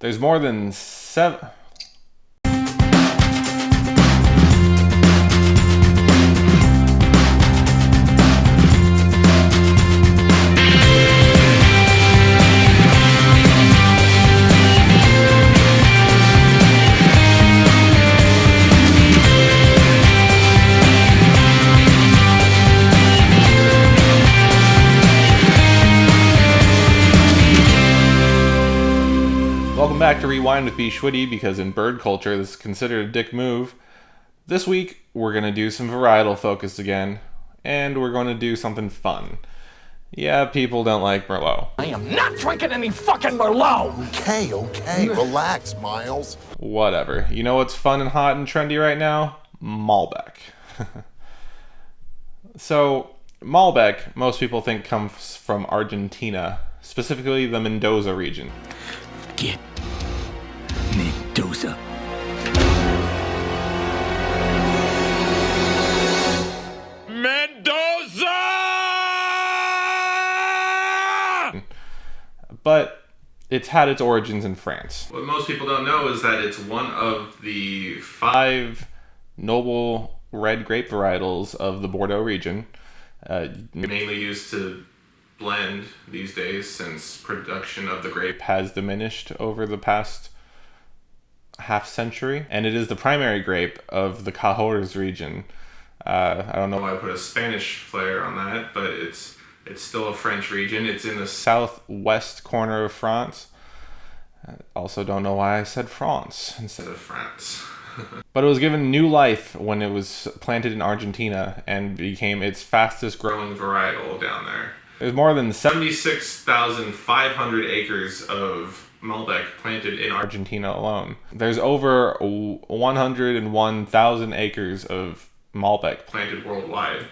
There's more than 7... Welcome back to Rewind with bschwitty, because in bird culture this is considered a dick move. This week we're going to do some varietal focus again, and we're going to do something fun. Yeah, people don't like Merlot. I am not drinking any fucking Merlot! Okay, relax, Miles. Whatever. You know what's fun and hot and trendy right now? Malbec. So, Malbec, most people think comes from Argentina, specifically the Mendoza region. Get Mendoza. Mendoooozzzaaaaa! But it's had its origins in France. What most people don't know is that it's one of the 5 noble red grape varietals of the Bordeaux region, mainly used to blend these days since production of the grape has diminished over the past half century, and it is the primary grape of the Cahors region. I don't know why I put a Spanish flair on that, but it's still a French region. It's in the southwest corner of France. I also don't know why I said France instead of France. But it was given new life when it was planted in Argentina and became its fastest growing varietal down there. There's more than 76,500 acres of Malbec planted in Argentina alone. There's over 101,000 acres of Malbec planted worldwide.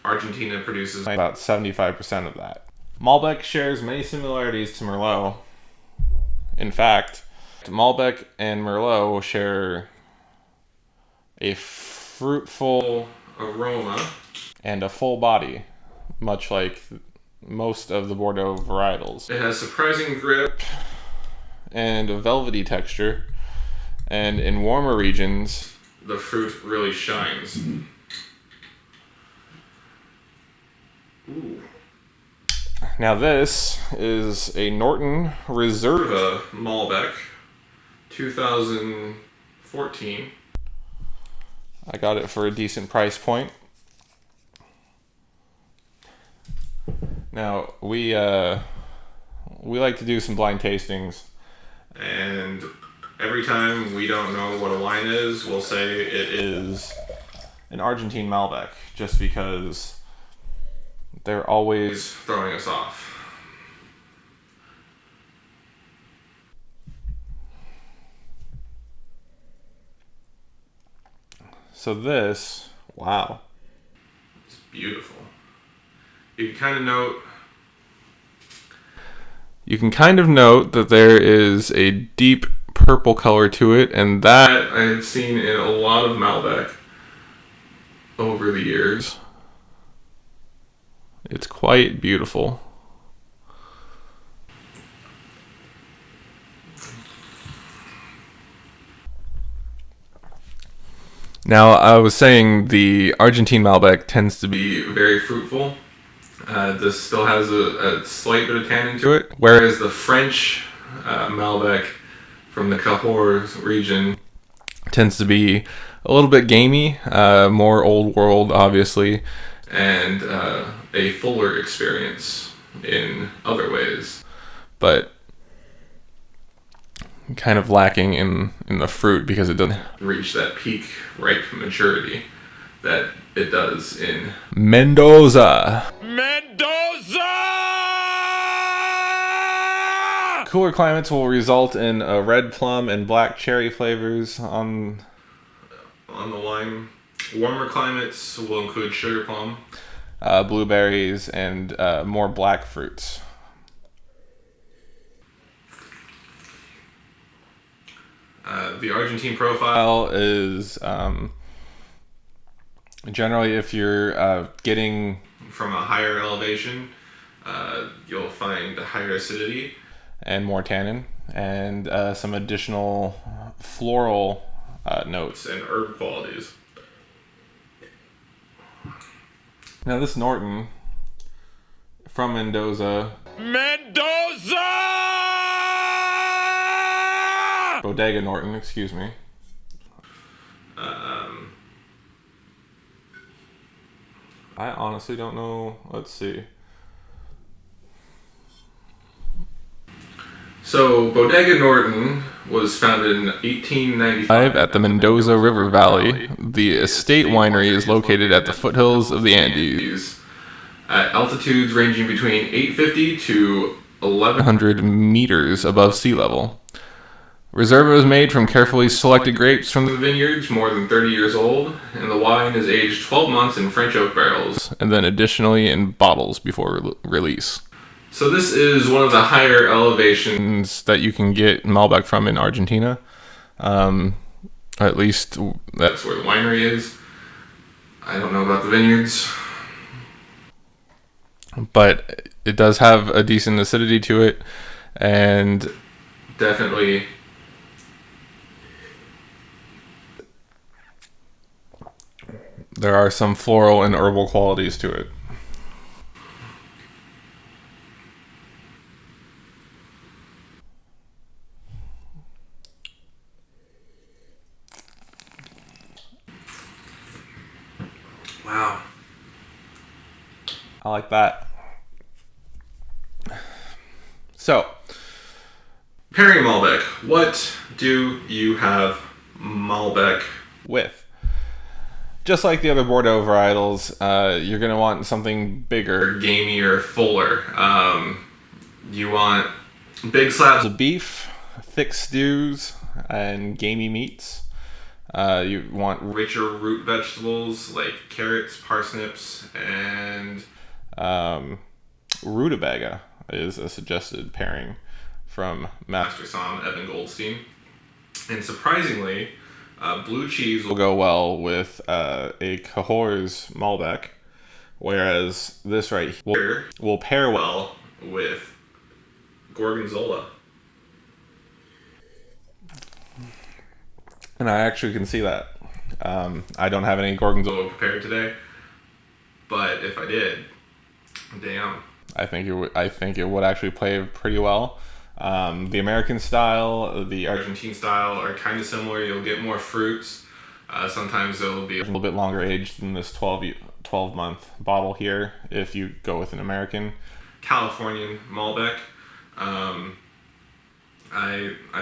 Argentina produces about 75% of that. Malbec shares many similarities to Merlot. In fact, Malbec and Merlot share a fruitful aroma and a full body, much like most of the Bordeaux varietals. It has surprising grip and a velvety texture, and in warmer regions, the fruit really shines. Ooh. Now this is a Norton Reserva Malbec, 2014. I got it for a decent price point. Now, we like to do some blind tastings, and every time we don't know what a wine is, we'll say it is an Argentine Malbec, just because they're always throwing us off. So this, wow, it's beautiful. You can kind of note that there is a deep purple color to it, and that I've seen in a lot of Malbec over the years. It's quite beautiful. Now, I was saying the Argentine Malbec tends to be very fruitful. This still has a slight bit of tannin to it, whereas the French Malbec from the Cahors region tends to be a little bit gamey, more old world, obviously, and a fuller experience in other ways, but kind of lacking in the fruit because it doesn't reach that peak ripe maturity that it does in Mendoza. Mendoooozzzaaaaa! Cooler climates will result in red plum and black cherry flavors on the wine. Warmer climates will include sugar plum, blueberries, and more black fruits. The Argentine profile is generally, if you're getting from a higher elevation, you'll find higher acidity and more tannin. and some additional floral notes and herb qualities. Now this Norton from Mendoooozzzaaaaa. Bodega Norton, excuse me. I honestly don't know. Let's see. So, Bodega Norton was founded in 1895 at the Mendoza River Valley. The estate winery is located at the foothills of the Andes, at altitudes ranging between 850 to 1100 meters above sea level. Reserva is made from carefully selected grapes from the vineyards, more than 30 years old, and the wine is aged 12 months in French oak barrels, and then additionally in bottles before release. So this is one of the higher elevations that you can get Malbec from in Argentina. At least that's where the winery is. I don't know about the vineyards. But it does have a decent acidity to it, and definitely there are some floral and herbal qualities to it. Wow. I like that. So, pairing Malbec. What do you have Malbec with? Just like the other Bordeaux varietals, you're going to want something bigger, gamier, fuller. You want big slabs of beef, thick stews, and gamey meats. You want richer root vegetables like carrots, parsnips, and rutabaga is a suggested pairing from Master Som Evan Goldstein. And surprisingly, blue cheese will go well with a Cahors Malbec, whereas this right here will pair well with Gorgonzola. And I actually can see that. I don't have any Gorgonzola prepared today, but if I did, damn, I think it would actually play pretty well. The American style, the Argentine style are kind of similar. You'll get more fruits. Sometimes they'll be a little bit longer aged than this 12-month bottle here if you go with an American. Californian Malbec. I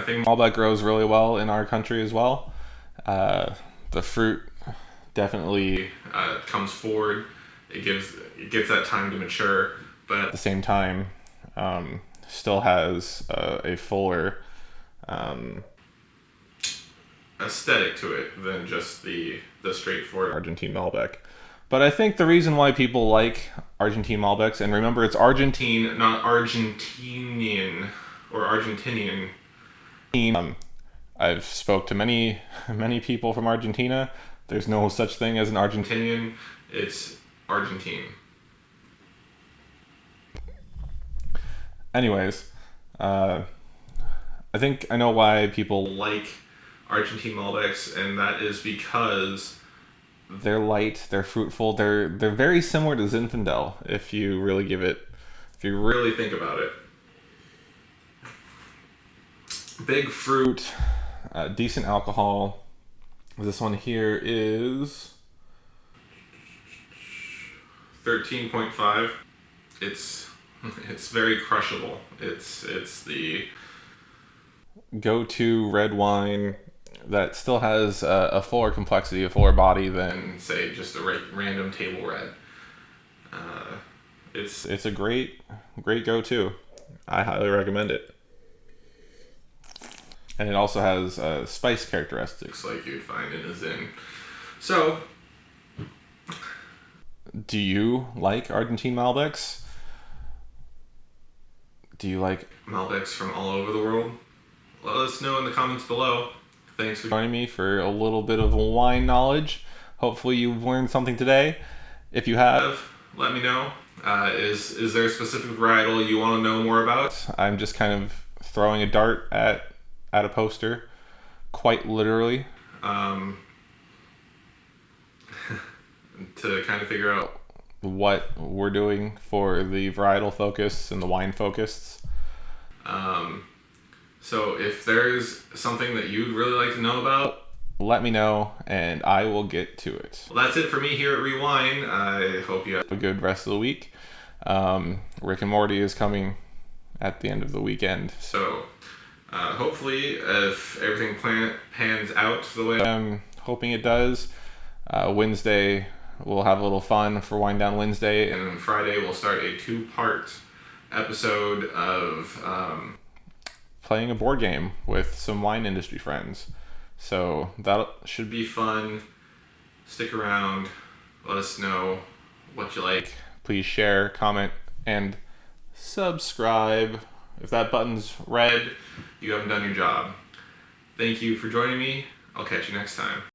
think Malbec grows really well in our country as well. The fruit definitely comes forward. It gets that time to mature, but at the same time, still has a fuller aesthetic to it than just the straightforward Argentine Malbec. But I think the reason why people like Argentine Malbecs, and remember it's Argentine, not Argentinian or Argentinian. I've spoke to many people from Argentina. There's no such thing as an Argentinian. It's Argentine. Anyways, I think I know why people like Argentine Malbecs, and that is because they're light, they're fruitful, they're very similar to Zinfandel if you really think about it. Big fruit, decent alcohol. This one here is 13.5. It's very crushable. It's the go-to red wine that still has a fuller complexity, a fuller body than, say, just a random table red. It's a great go-to. I highly recommend it. And it also has spice characteristics like you'd find in a Zin. So, do you like Argentine Malbecs? Do you like Malbecs from all over the world? Let us know in the comments below. Thanks for joining me for a little bit of wine knowledge. Hopefully you've learned something today. If you have, let me know. Is there a specific varietal you want to know more about? I'm just kind of throwing a dart at a poster, quite literally, to kind of figure out what we're doing for the varietal focus and the wine focus. So if there's something that you'd really like to know about, let me know and I will get to it. Well, that's it for me here at Rewine. I hope you have a good rest of the week. Rick and Morty is coming at the end of the weekend. So hopefully if everything pans out the way I'm hoping it does, Wednesday we'll have a little fun for Wind Down Wednesday, and then Friday we'll start a 2-part episode of playing a board game with some wine industry friends. So that should be fun. Stick around. Let us know what you like. Please share, comment, and subscribe. If that button's red, you haven't done your job. Thank you for joining me. I'll catch you next time.